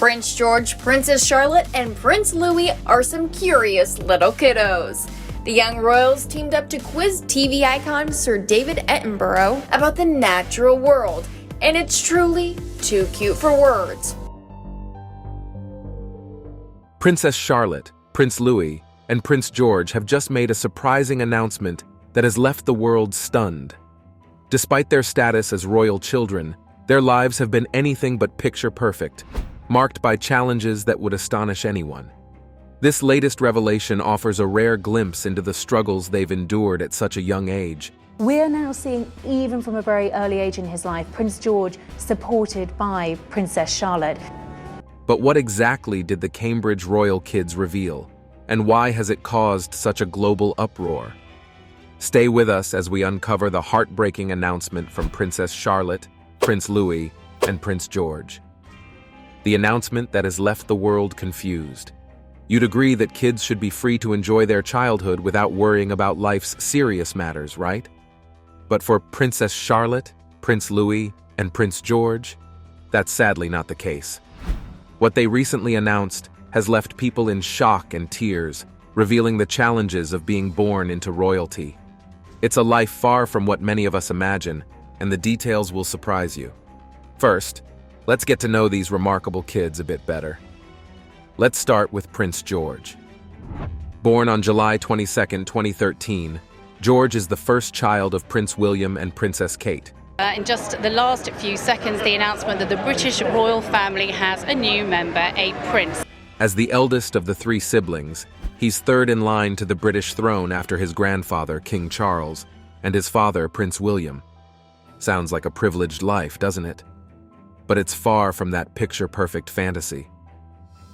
Prince George, Princess Charlotte, and Prince Louis are some curious little kiddos. The young royals teamed up to quiz TV icon Sir David Attenborough about the natural world, and it's truly too cute for words. Princess Charlotte, Prince Louis, and Prince George have just made a surprising announcement that has left the world stunned. Despite their status as royal children, their lives have been anything but picture-perfect, marked by challenges that would astonish anyone. This latest revelation offers a rare glimpse into the struggles they've endured at such a young age. We're now seeing, even from a very early age in his life, Prince George supported by Princess Charlotte. But what exactly did the Cambridge royal kids reveal, and why has it caused such a global uproar? Stay with us as we uncover the heartbreaking announcement from Princess Charlotte, Prince Louis, and Prince George. The announcement that has left the world confused. You'd agree that kids should be free to enjoy their childhood without worrying about life's serious matters, right? But for Princess Charlotte, Prince Louis, and Prince George, that's sadly not the case. What they recently announced has left people in shock and tears, revealing the challenges of being born into royalty. It's a life far from what many of us imagine, and the details will surprise you. First, let's get to know these remarkable kids a bit better. Let's start with Prince George. Born on July 22, 2013, George is the first child of Prince William and Princess Kate. In just the last few seconds, the announcement that the British royal family has a new member, a prince. As the eldest of the three siblings, he's third in line to the British throne after his grandfather, King Charles, and his father, Prince William. Sounds like a privileged life, doesn't it? But it's far from that picture-perfect fantasy.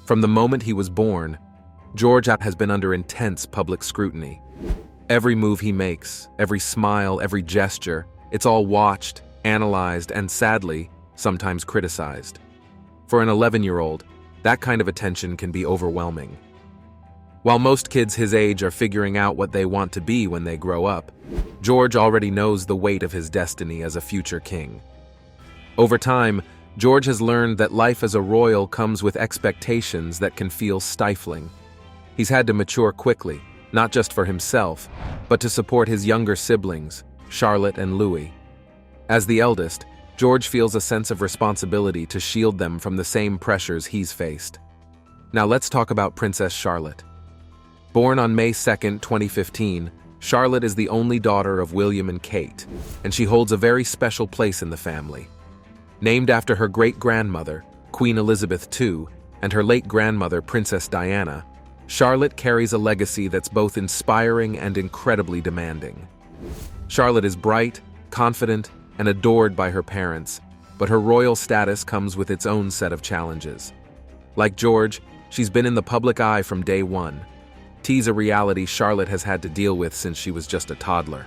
From the moment he was born, George has been under intense public scrutiny. Every move he makes, every smile, every gesture, it's all watched, analyzed, and sadly, sometimes criticized. For an 11-year-old, that kind of attention can be overwhelming. While most kids his age are figuring out what they want to be when they grow up, George already knows the weight of his destiny as a future king. Over time, George has learned that life as a royal comes with expectations that can feel stifling. He's had to mature quickly, not just for himself, but to support his younger siblings, Charlotte and Louis. As the eldest, George feels a sense of responsibility to shield them from the same pressures he's faced. Now let's talk about Princess Charlotte. Born on May 2, 2015, Charlotte is the only daughter of William and Kate, and she holds a very special place in the family. Named after her great-grandmother, Queen Elizabeth II, and her late grandmother, Princess Diana, Charlotte carries a legacy that's both inspiring and incredibly demanding. Charlotte is bright, confident, and adored by her parents, but her royal status comes with its own set of challenges. Like George, she's been in the public eye from day one. Tease a reality Charlotte has had to deal with since she was just a toddler.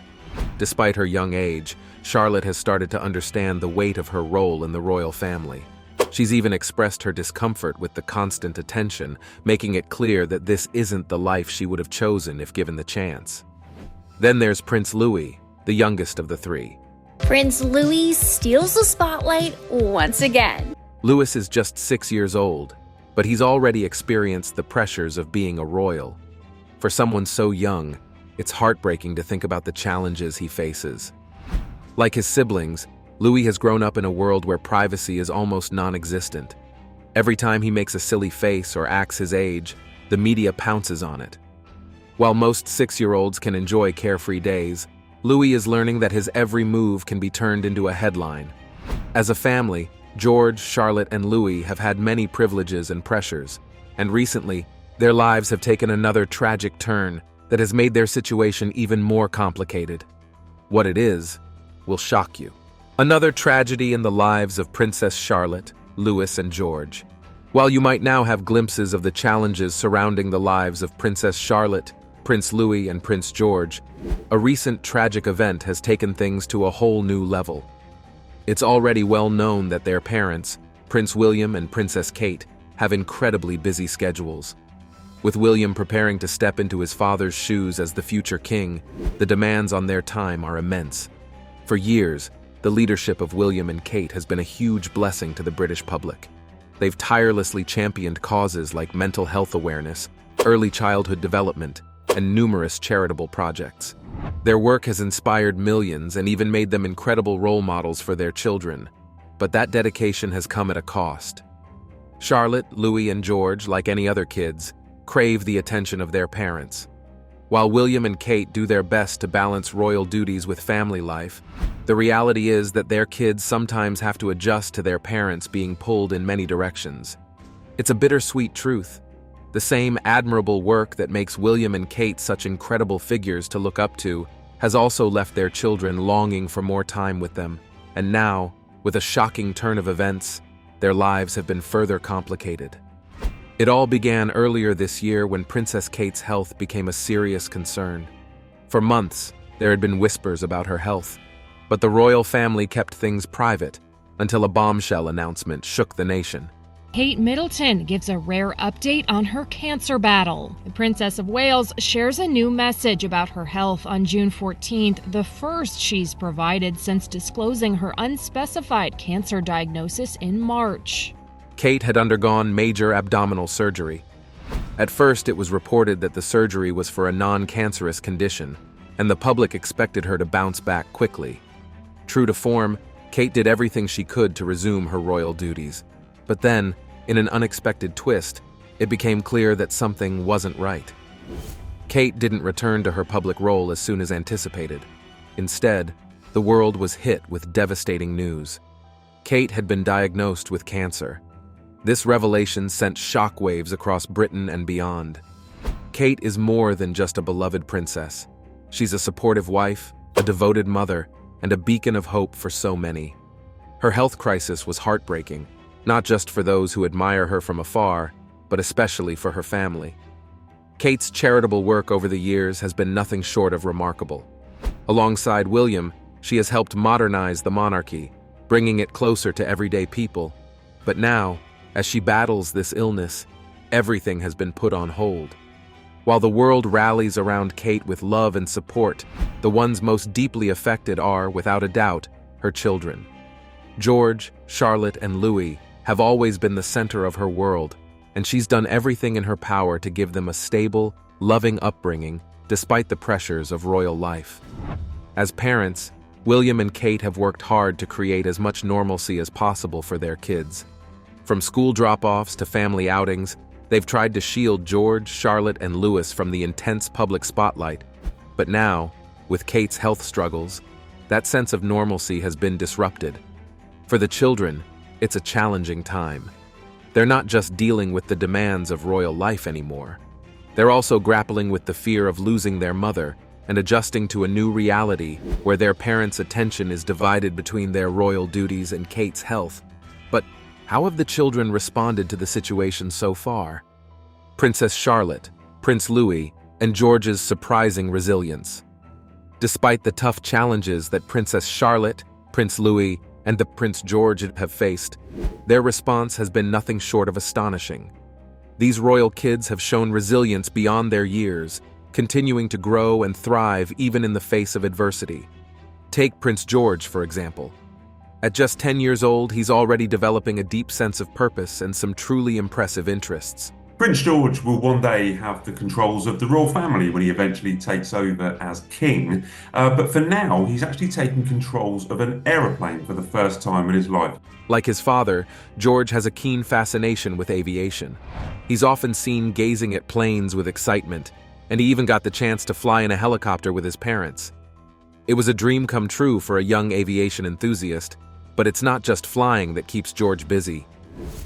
Despite her young age, Charlotte has started to understand the weight of her role in the royal family. She's even expressed her discomfort with the constant attention, making it clear that this isn't the life she would have chosen if given the chance. Then there's Prince Louis, the youngest of the three. Prince Louis steals the spotlight once again. Louis is just 6 years old, but he's already experienced the pressures of being a royal. For someone so young, it's heartbreaking to think about the challenges he faces. Like his siblings, Louis has grown up in a world where privacy is almost non-existent. Every time he makes a silly face or acts his age, the media pounces on it. While most 6-year-olds can enjoy carefree days, Louis is learning that his every move can be turned into a headline. As a family, George, Charlotte, and Louis have had many privileges and pressures, and recently, their lives have taken another tragic turn that has made their situation even more complicated. What it is will shock you. Another tragedy in the lives of Princess Charlotte, Louis, and George. While you might now have glimpses of the challenges surrounding the lives of Princess Charlotte, Prince Louis, and Prince George, a recent tragic event has taken things to a whole new level. It's already well known that their parents, Prince William and Princess Kate, have incredibly busy schedules. With William preparing to step into his father's shoes as the future king, the demands on their time are immense. For years, the leadership of William and Kate has been a huge blessing to the British public. They've tirelessly championed causes like mental health awareness, early childhood development, and numerous charitable projects. Their work has inspired millions and even made them incredible role models for their children. But that dedication has come at a cost. Charlotte, Louis, and George, like any other kids, crave the attention of their parents. While William and Kate do their best to balance royal duties with family life, the reality is that their kids sometimes have to adjust to their parents being pulled in many directions. It's a bittersweet truth. The same admirable work that makes William and Kate such incredible figures to look up to has also left their children longing for more time with them, and now, with a shocking turn of events, their lives have been further complicated. It all began earlier this year when Princess Kate's health became a serious concern. For months, there had been whispers about her health, but the royal family kept things private until a bombshell announcement shook the nation. Kate Middleton gives a rare update on her cancer battle. The Princess of Wales shares a new message about her health on June 14th, the first she's provided since disclosing her unspecified cancer diagnosis in March. Kate had undergone major abdominal surgery. At first, it was reported that the surgery was for a non-cancerous condition, and the public expected her to bounce back quickly. True to form, Kate did everything she could to resume her royal duties. But then, in an unexpected twist, it became clear that something wasn't right. Kate didn't return to her public role as soon as anticipated. Instead, the world was hit with devastating news. Kate had been diagnosed with cancer. This revelation sent shockwaves across Britain and beyond. Kate is more than just a beloved princess. She's a supportive wife, a devoted mother, and a beacon of hope for so many. Her health crisis was heartbreaking, not just for those who admire her from afar, but especially for her family. Kate's charitable work over the years has been nothing short of remarkable. Alongside William, she has helped modernize the monarchy, bringing it closer to everyday people. But now, as she battles this illness, everything has been put on hold. While the world rallies around Kate with love and support, the ones most deeply affected are, without a doubt, her children. George, Charlotte, and Louis have always been the center of her world, and she's done everything in her power to give them a stable, loving upbringing despite the pressures of royal life. As parents, William and Kate have worked hard to create as much normalcy as possible for their kids. From school drop-offs to family outings, they've tried to shield George, Charlotte, and Louis from the intense public spotlight. But now, with Kate's health struggles, that sense of normalcy has been disrupted. For the children, it's a challenging time. They're not just dealing with the demands of royal life anymore. They're also grappling with the fear of losing their mother and adjusting to a new reality where their parents' attention is divided between their royal duties and Kate's health. But how have the children responded to the situation so far? Princess Charlotte, Prince Louis, and George's surprising resilience. Despite the tough challenges that Princess Charlotte, Prince Louis, and the Prince George have faced, their response has been nothing short of astonishing. These royal kids have shown resilience beyond their years, continuing to grow and thrive even in the face of adversity. Take Prince George, for example. At just 10 years old, he's already developing a deep sense of purpose and some truly impressive interests. Prince George will one day have the controls of the royal family when he eventually takes over as king, but for now he's actually taking controls of an aeroplane for the first time in his life. Like his father, George has a keen fascination with aviation. He's often seen gazing at planes with excitement, and he even got the chance to fly in a helicopter with his parents. It was a dream come true for a young aviation enthusiast, but it's not just flying that keeps George busy.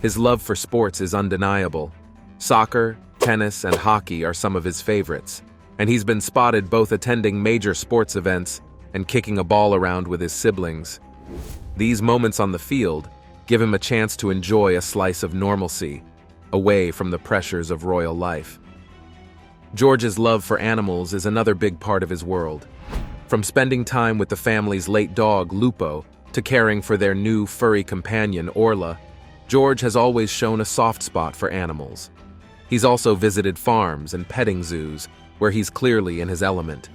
His love for sports is undeniable. Soccer, tennis, and hockey are some of his favorites, and he's been spotted both attending major sports events and kicking a ball around with his siblings. These moments on the field give him a chance to enjoy a slice of normalcy, away from the pressures of royal life. George's love for animals is another big part of his world. From spending time with the family's late dog, Lupo, to caring for their new furry companion, Orla, George has always shown a soft spot for animals. He's also visited farms and petting zoos, where he's clearly in his element.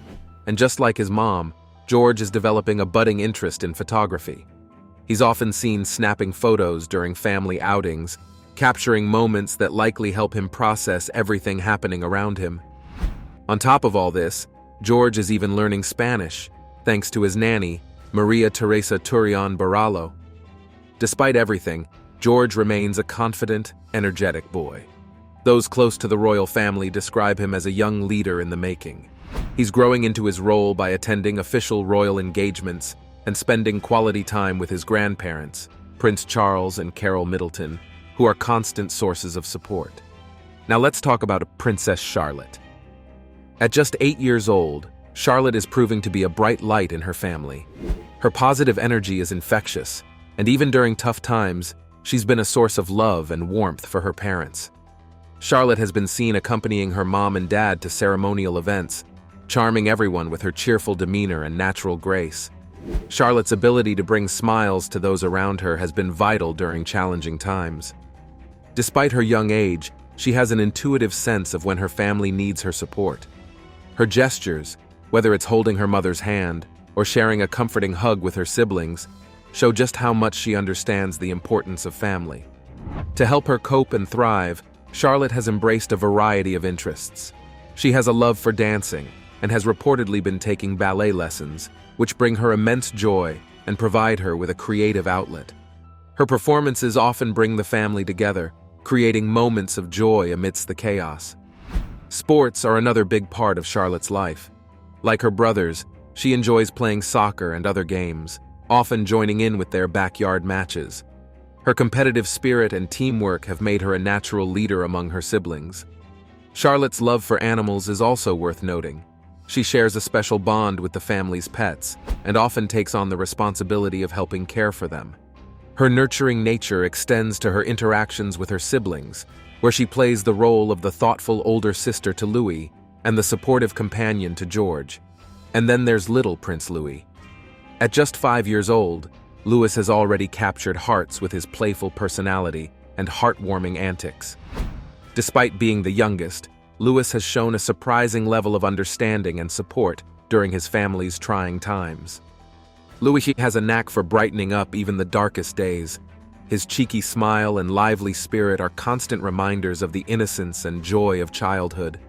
And just like his mom, George is developing a budding interest in photography. He's often seen snapping photos during family outings, capturing moments that likely help him process everything happening around him. On top of all this, George is even learning Spanish, thanks to his nanny, Maria Teresa Turion Baralo. Despite everything, George remains a confident, energetic boy. Those close to the royal family describe him as a young leader in the making. He's growing into his role by attending official royal engagements and spending quality time with his grandparents, Prince Charles and Carol Middleton, who are constant sources of support. Now let's talk about Princess Charlotte. At just 8 years old, Charlotte is proving to be a bright light in her family. Her positive energy is infectious, and even during tough times, she's been a source of love and warmth for her parents. Charlotte has been seen accompanying her mom and dad to ceremonial events, charming everyone with her cheerful demeanor and natural grace. Charlotte's ability to bring smiles to those around her has been vital during challenging times. Despite her young age, she has an intuitive sense of when her family needs her support. Her gestures, whether it's holding her mother's hand or sharing a comforting hug with her siblings, show just how much she understands the importance of family. To help her cope and thrive, Charlotte has embraced a variety of interests. She has a love for dancing and has reportedly been taking ballet lessons, which bring her immense joy and provide her with a creative outlet. Her performances often bring the family together, creating moments of joy amidst the chaos. Sports are another big part of Charlotte's life. Like her brothers, she enjoys playing soccer and other games, often joining in with their backyard matches. Her competitive spirit and teamwork have made her a natural leader among her siblings. Charlotte's love for animals is also worth noting. She shares a special bond with the family's pets and often takes on the responsibility of helping care for them. Her nurturing nature extends to her interactions with her siblings, where she plays the role of the thoughtful older sister to Louis and the supportive companion to George. And then there's little Prince Louis. At just 5 years old, Louis has already captured hearts with his playful personality and heartwarming antics. Despite being the youngest, Louis has shown a surprising level of understanding and support during his family's trying times. Louis has a knack for brightening up even the darkest days. His cheeky smile and lively spirit are constant reminders of the innocence and joy of childhood.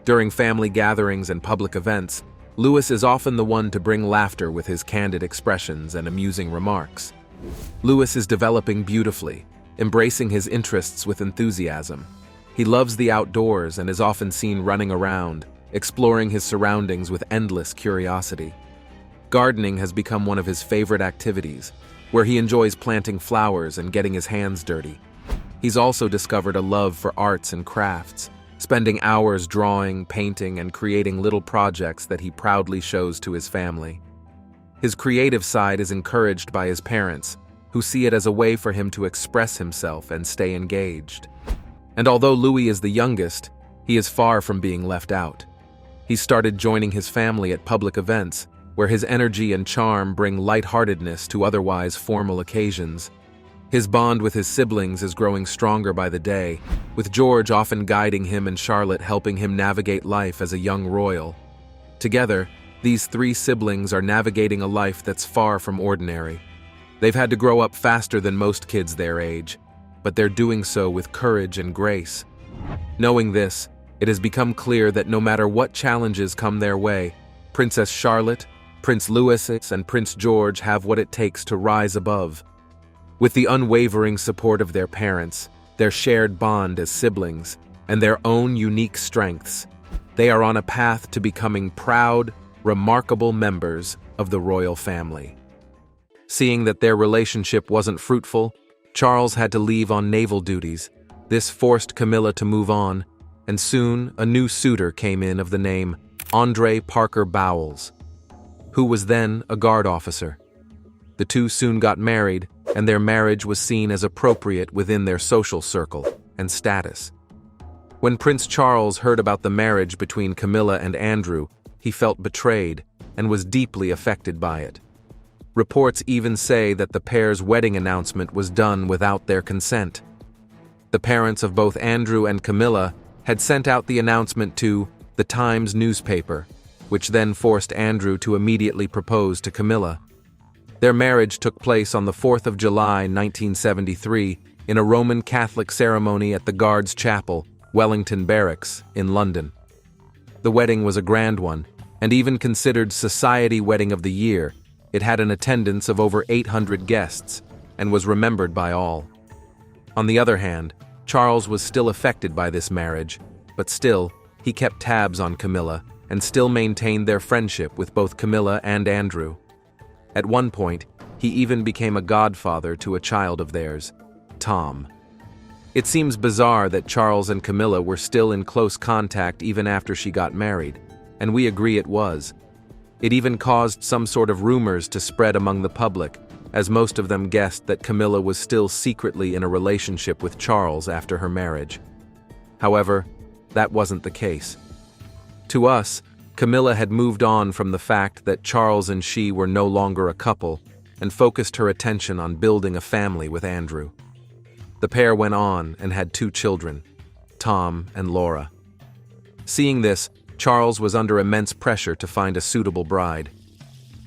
During family gatherings and public events, Louis is often the one to bring laughter with his candid expressions and amusing remarks. Louis is developing beautifully, embracing his interests with enthusiasm. He loves the outdoors and is often seen running around, exploring his surroundings with endless curiosity. Gardening has become one of his favorite activities, where he enjoys planting flowers and getting his hands dirty. He's also discovered a love for arts and crafts, spending hours drawing, painting, and creating little projects that he proudly shows to his family. His creative side is encouraged by his parents, who see it as a way for him to express himself and stay engaged. And although Louis is the youngest, he is far from being left out. He started joining his family at public events, where his energy and charm bring lightheartedness to otherwise formal occasions. His bond with his siblings is growing stronger by the day, with George often guiding him and Charlotte helping him navigate life as a young royal. Together, these three siblings are navigating a life that's far from ordinary. They've had to grow up faster than most kids their age, but they're doing so with courage and grace. Knowing this, it has become clear that no matter what challenges come their way, Princess Charlotte, Prince Louis, and Prince George have what it takes to rise above. With the unwavering support of their parents, their shared bond as siblings, and their own unique strengths, they are on a path to becoming proud, remarkable members of the royal family. Seeing that their relationship wasn't fruitful, Charles had to leave on naval duties. This forced Camilla to move on, and soon a new suitor came in of the name Andre Parker Bowles, who was then a guard officer. The two soon got married, and their marriage was seen as appropriate within their social circle and status. When Prince Charles heard about the marriage between Camilla and Andrew, he felt betrayed and was deeply affected by it. Reports even say that the pair's wedding announcement was done without their consent. The parents of both Andrew and Camilla had sent out the announcement to the Times newspaper, which then forced Andrew to immediately propose to Camilla. Their marriage took place on the 4th of July, 1973, in a Roman Catholic ceremony at the Guards Chapel, Wellington Barracks, in London. The wedding was a grand one, and even considered Society Wedding of the Year. It had an attendance of over 800 guests, and was remembered by all. On the other hand, Charles was still affected by this marriage, but still, he kept tabs on Camilla, and still maintained their friendship with both Camilla and Andrew. At one point, he even became a godfather to a child of theirs, Tom. It seems bizarre that Charles and Camilla were still in close contact even after she got married, and we agree it was. It even caused some sort of rumors to spread among the public, as most of them guessed that Camilla was still secretly in a relationship with Charles after her marriage. However, that wasn't the case. To us, Camilla had moved on from the fact that Charles and she were no longer a couple and focused her attention on building a family with Andrew. The pair went on and had 2 children, Tom and Laura. Seeing this, Charles was under immense pressure to find a suitable bride.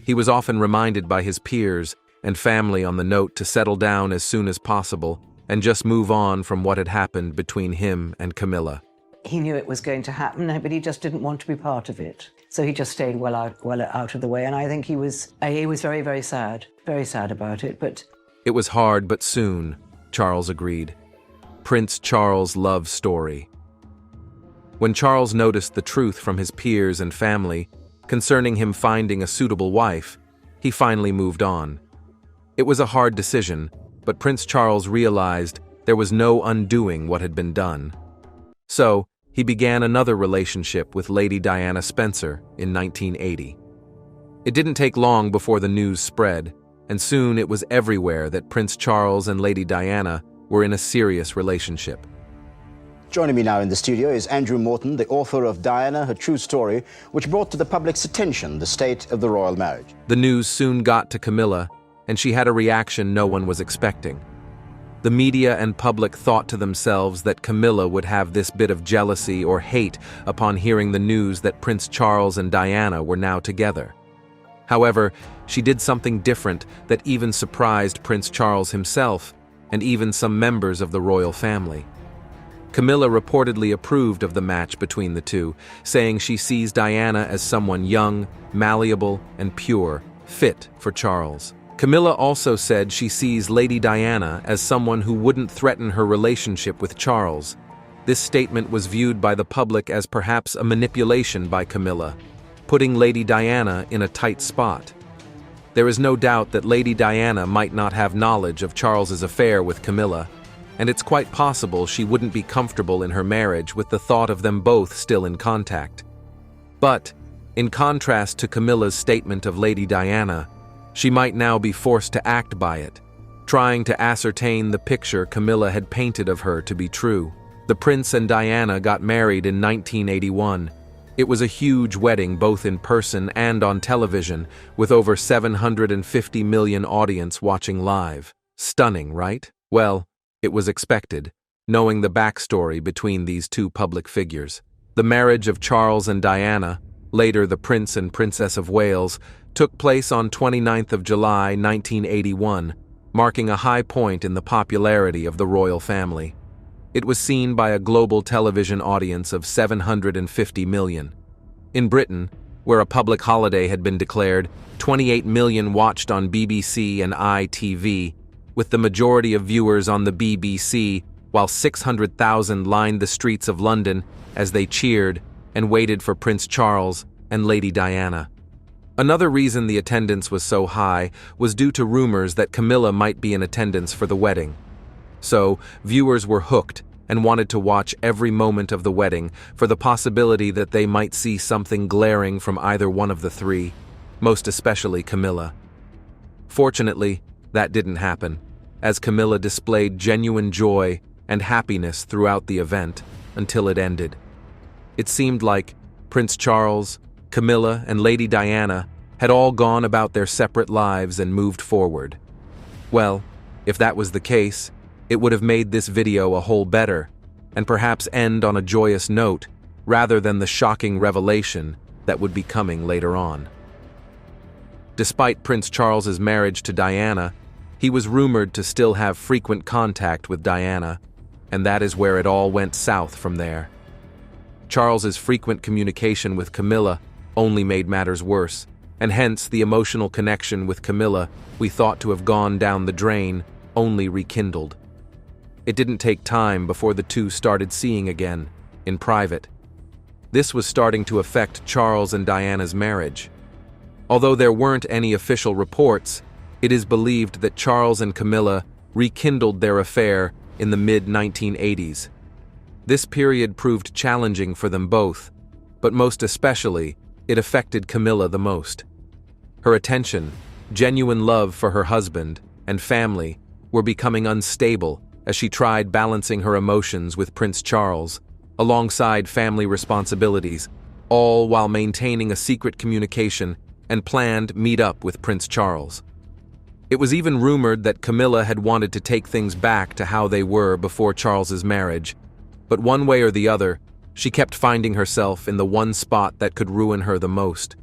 He was often reminded by his peers and family on the note to settle down as soon as possible and just move on from what had happened between him and Camilla. He knew it was going to happen, but he just didn't want to be part of it. So he just stayed well out of the way, and I think he was very, very sad about it. But it was hard, but soon, Charles agreed. Prince Charles' love story. When Charles noticed the truth from his peers and family concerning him finding a suitable wife, he finally moved on. It was a hard decision, but Prince Charles realized there was no undoing what had been done. So, he began another relationship with Lady Diana Spencer in 1980. It didn't take long before the news spread, and soon it was everywhere that Prince Charles and Lady Diana were in a serious relationship. Joining me now in the studio is Andrew Morton, the author of Diana, Her True Story, which brought to the public's attention the state of the royal marriage. The news soon got to Camilla, and she had a reaction no one was expecting. The media and public thought to themselves that Camilla would have this bit of jealousy or hate upon hearing the news that Prince Charles and Diana were now together. However, she did something different that even surprised Prince Charles himself and even some members of the royal family. Camilla reportedly approved of the match between the two, saying she sees Diana as someone young, malleable, and pure, fit for Charles. Camilla also said she sees Lady Diana as someone who wouldn't threaten her relationship with Charles. This statement was viewed by the public as perhaps a manipulation by Camilla, putting Lady Diana in a tight spot. There is no doubt that Lady Diana might not have knowledge of Charles's affair with Camilla, and it's quite possible she wouldn't be comfortable in her marriage with the thought of them both still in contact. But, in contrast to Camilla's statement of Lady Diana, she might now be forced to act by it, trying to ascertain the picture Camilla had painted of her to be true. The prince and Diana got married in 1981. It was a huge wedding both in person and on television, with over 750 million audience watching live. Stunning, right? Well, it was expected, knowing the backstory between these two public figures. The marriage of Charles and Diana, later the Prince and Princess of Wales, took place on 29th of July 1981, marking a high point in the popularity of the royal family. It was seen by a global television audience of 750 million. In Britain, where a public holiday had been declared, 28 million watched on BBC and ITV, with the majority of viewers on the BBC, while 600,000 lined the streets of London as they cheered and waited for Prince Charles and Lady Diana. Another reason the attendance was so high was due to rumors that Camilla might be in attendance for the wedding. So, viewers were hooked and wanted to watch every moment of the wedding for the possibility that they might see something glaring from either one of the three, most especially Camilla. Fortunately, that didn't happen, as Camilla displayed genuine joy and happiness throughout the event until it ended. It seemed like Prince Charles, Camilla, and Lady Diana had all gone about their separate lives and moved forward. Well, if that was the case, it would have made this video a whole better, and perhaps end on a joyous note, rather than the shocking revelation that would be coming later on. Despite Prince Charles's marriage to Diana, He was rumored to still have frequent contact with Diana, and that is where it all went south from there. Charles's frequent communication with Camilla only made matters worse, and hence the emotional connection with Camilla we thought to have gone down the drain only rekindled. It didn't take time before the two started seeing again, in private. This was starting to affect Charles and Diana's marriage. Although there weren't any official reports, it is believed that Charles and Camilla rekindled their affair in the mid-1980s. This period proved challenging for them both, but most especially, it affected Camilla the most. Her attention, genuine love for her husband, and family were becoming unstable as she tried balancing her emotions with Prince Charles, alongside family responsibilities, all while maintaining a secret communication and planned meet-up with Prince Charles. It was even rumored that Camilla had wanted to take things back to how they were before Charles's marriage, but one way or the other, she kept finding herself in the one spot that could ruin her the most.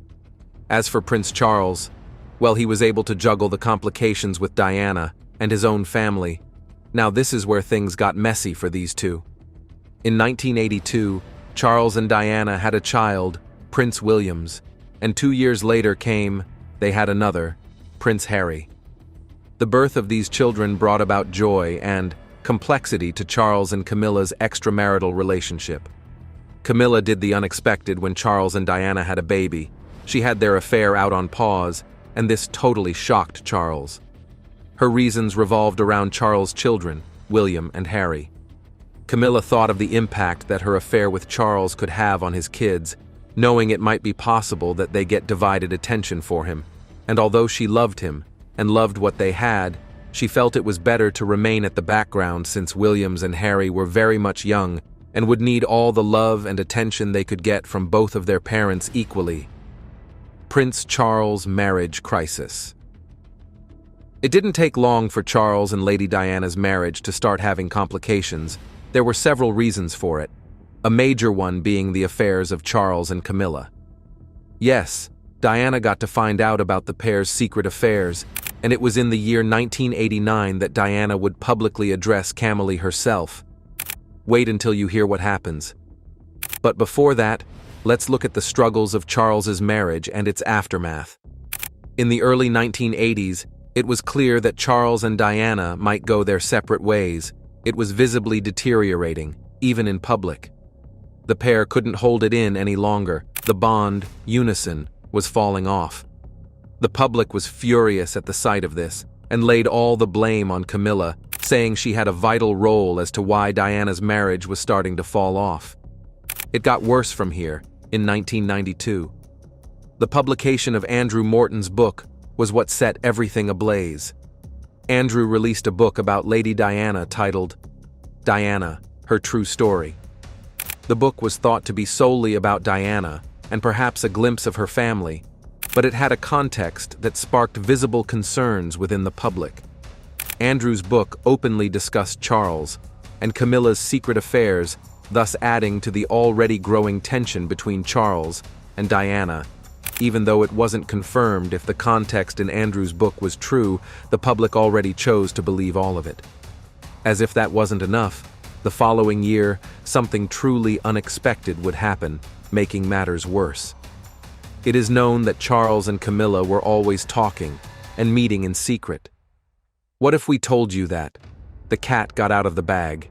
As for Prince Charles, well, he was able to juggle the complications with Diana and his own family. Now this is where things got messy for these two. In 1982, Charles and Diana had a child, Prince Williams, and 2 years later they had another, Prince Harry. The birth of these children brought about joy and complexity to Charles and Camilla's extramarital relationship. Camilla did the unexpected when Charles and Diana had a baby. She had their affair out on pause, and this totally shocked Charles. Her reasons revolved around Charles' children, William and Harry. Camilla thought of the impact that her affair with Charles could have on his kids, knowing it might be possible that they get divided attention for him. And although she loved him, and loved what they had, she felt it was better to remain at the background since Williams and Harry were very much young and would need all the love and attention they could get from both of their parents equally. Prince Charles' marriage crisis. It didn't take long for Charles and Lady Diana's marriage to start having complications. There were several reasons for it, a major one being the affairs of Charles and Camilla. Yes, Diana got to find out about the pair's secret affairs, and it was in the year 1989 that Diana would publicly address Camilla herself. Wait until you hear what happens. But before that, let's look at the struggles of Charles's marriage and its aftermath. In the early 1980s, it was clear that Charles and Diana might go their separate ways. It was visibly deteriorating, even in public. The pair couldn't hold it in any longer. The bond, unison, was falling off. The public was furious at the sight of this and laid all the blame on Camilla, saying she had a vital role as to why Diana's marriage was starting to fall off. It got worse from here, in 1992. The publication of Andrew Morton's book was what set everything ablaze. Andrew released a book about Lady Diana titled Diana, Her True Story. The book was thought to be solely about Diana, and perhaps a glimpse of her family, but it had a context that sparked visible concerns within the public. Andrew's book openly discussed Charles and Camilla's secret affairs, thus adding to the already growing tension between Charles and Diana. Even though it wasn't confirmed if the context in Andrew's book was true, the public already chose to believe all of it. As if that wasn't enough, the following year, something truly unexpected would happen, making matters worse. It is known that Charles and Camilla were always talking and meeting in secret. What if we told you that? The cat got out of the bag.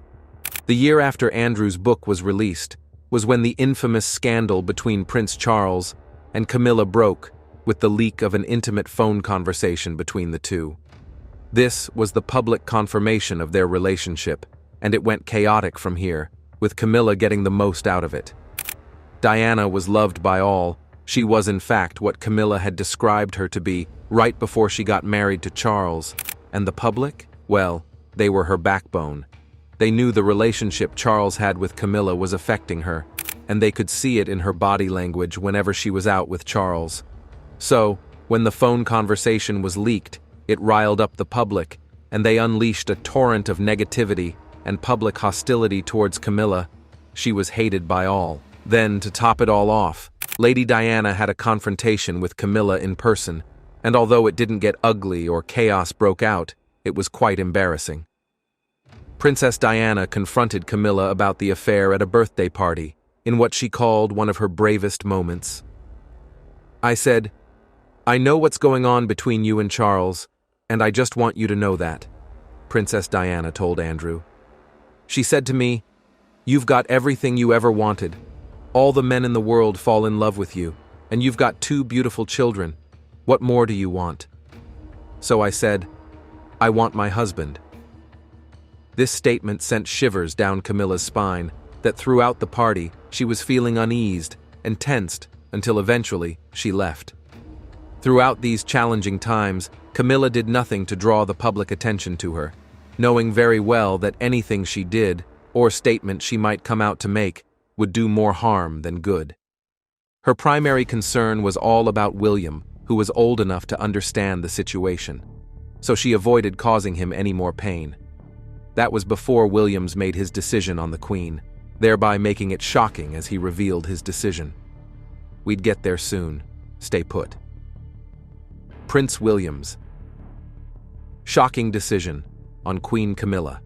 The year after Andrew's book was released was when the infamous scandal between Prince Charles and Camilla broke with the leak of an intimate phone conversation between the two. This was the public confirmation of their relationship, and it went chaotic from here, with Camilla getting the most out of it. Diana was loved by all. She was in fact what Camilla had described her to be right before she got married to Charles. And the public? Well, they were her backbone. They knew the relationship Charles had with Camilla was affecting her, and they could see it in her body language whenever she was out with Charles. So, when the phone conversation was leaked, it riled up the public, and they unleashed a torrent of negativity and public hostility towards Camilla. She was hated by all. Then, to top it all off, Lady Diana had a confrontation with Camilla in person, and although it didn't get ugly or chaos broke out, It was quite embarrassing. Princess Diana confronted Camilla about the affair at a birthday party, in what she called one of her bravest moments. "I said, I know what's going on between you and Charles, and I just want you to know that," Princess Diana told Andrew. She said to me, "You've got everything you ever wanted. All the men in the world fall in love with you, and you've got 2 beautiful children. What more do you want?" So I said, "I want my husband." This statement sent shivers down Camilla's spine, that throughout the party she was feeling uneased and tensed until eventually she left. Throughout these challenging times, Camilla did nothing to draw the public attention to her, knowing very well that anything she did, or statement she might come out to make, would do more harm than good. Her primary concern was all about William, who was old enough to understand the situation, so she avoided causing him any more pain. That was before Williams made his decision on the Queen, thereby making it shocking as he revealed his decision. We'd get there soon. Stay put. Prince Williams. Shocking decision on Queen Camilla.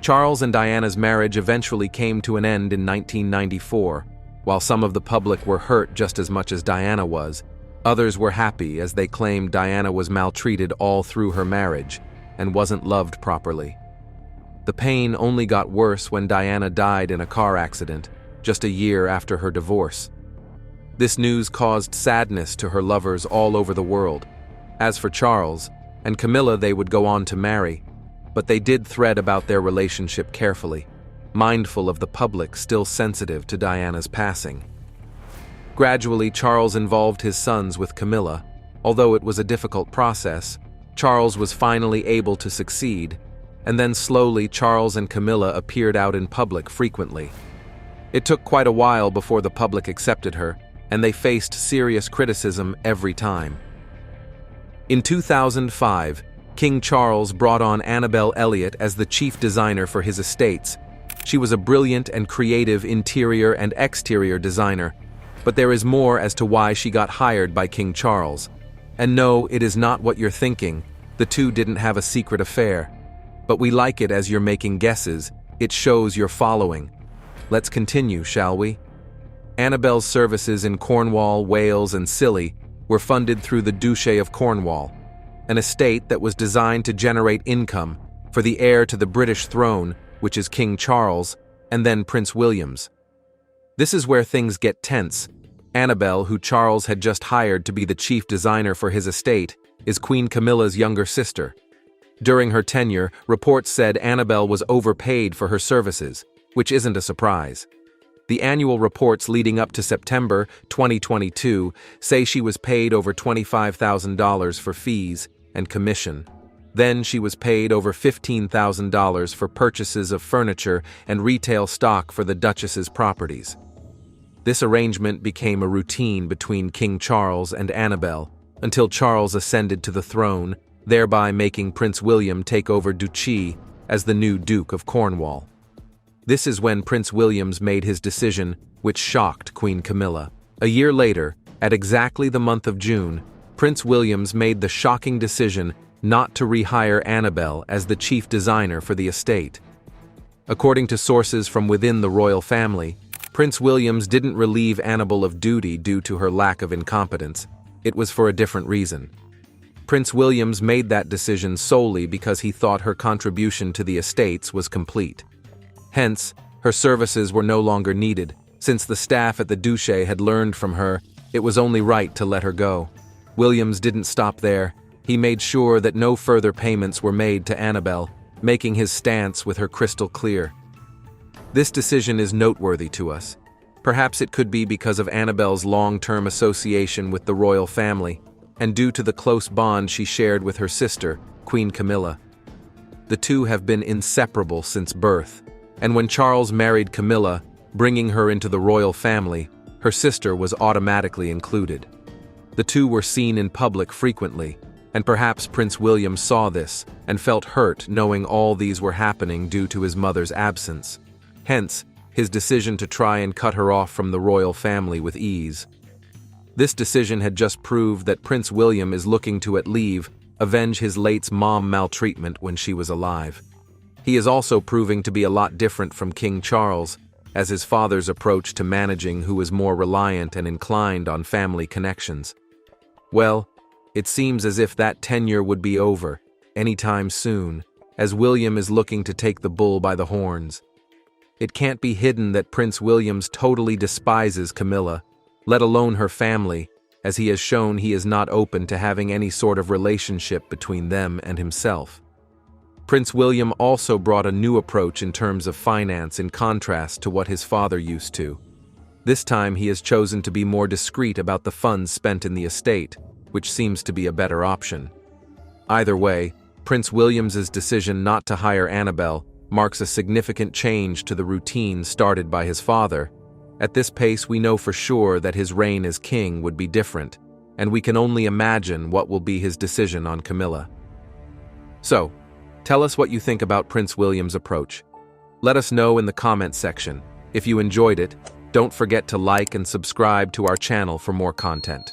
Charles and Diana's marriage eventually came to an end in 1994. While some of the public were hurt just as much as Diana was, others were happy as they claimed Diana was maltreated all through her marriage and wasn't loved properly. The pain only got worse when Diana died in a car accident, just a year after her divorce. This news caused sadness to her lovers all over the world. As for Charles and Camilla, they would go on to marry, but they did thread about their relationship carefully, mindful of the public still sensitive to Diana's passing. Gradually, Charles involved his sons with Camilla. Although it was a difficult process, Charles was finally able to succeed, and then slowly Charles and Camilla appeared out in public frequently. It took quite a while before the public accepted her, and they faced serious criticism every time. In 2005, King Charles brought on Annabelle Elliott as the chief designer for his estates. She was a brilliant and creative interior and exterior designer, but there is more as to why she got hired by King Charles. And no, it is not what you're thinking. The two didn't have a secret affair. But we like it as you're making guesses. It shows you're following. Let's continue, shall we? Annabelle's services in Cornwall, Wales, and Scilly were funded through the Duchy of Cornwall, an estate that was designed to generate income for the heir to the British throne, which is King Charles, and then Prince Williams. This is where things get tense. Annabelle, who Charles had just hired to be the chief designer for his estate, is Queen Camilla's younger sister. During her tenure, reports said Annabelle was overpaid for her services, which isn't a surprise. The annual reports leading up to September 2022 say she was paid over $25,000 for fees and commission. Then she was paid over $15,000 for purchases of furniture and retail stock for the Duchess's properties. This arrangement became a routine between King Charles and Annabelle until Charles ascended to the throne, thereby making Prince William take over Duchy as the new Duke of Cornwall. This is when Prince Williams made his decision, which shocked Queen Camilla. A year later, at exactly the month of June, Prince Williams made the shocking decision not to rehire Annabelle as the chief designer for the estate. According to sources from within the royal family, Prince Williams didn't relieve Annabelle of duty due to her lack of incompetence. It was for a different reason. Prince Williams made that decision solely because he thought her contribution to the estates was complete. Hence, her services were no longer needed. Since the staff at the Duché had learned from her, it was only right to let her go. Williams didn't stop there. He made sure that no further payments were made to Annabelle, making his stance with her crystal clear. This decision is noteworthy to us. Perhaps it could be because of Annabelle's long-term association with the royal family, and due to the close bond she shared with her sister, Queen Camilla. The two have been inseparable since birth, and when Charles married Camilla, bringing her into the royal family, her sister was automatically included. The two were seen in public frequently, and perhaps Prince William saw this and felt hurt knowing all these were happening due to his mother's absence. Hence, his decision to try and cut her off from the royal family with ease. This decision had just proved that Prince William is looking to leave avenge his late mom's maltreatment when she was alive. He is also proving to be a lot different from King Charles, as his father's approach to managing who is more reliant and inclined on family connections. Well, it seems as if that tenure would be over anytime soon, as William is looking to take the bull by the horns. It can't be hidden that Prince William totally despises Camilla, let alone her family, as he has shown he is not open to having any sort of relationship between them and himself. Prince William also brought a new approach in terms of finance in contrast to what his father used to. This time he has chosen to be more discreet about the funds spent in the estate, which seems to be a better option. Either way, Prince William's decision not to hire Annabelle marks a significant change to the routine started by his father. At this pace, we know for sure that his reign as king would be different, and we can only imagine what will be his decision on Camilla. So, tell us what you think about Prince William's approach. Let us know in the comments section. If you enjoyed it, don't forget to like and subscribe to our channel for more content.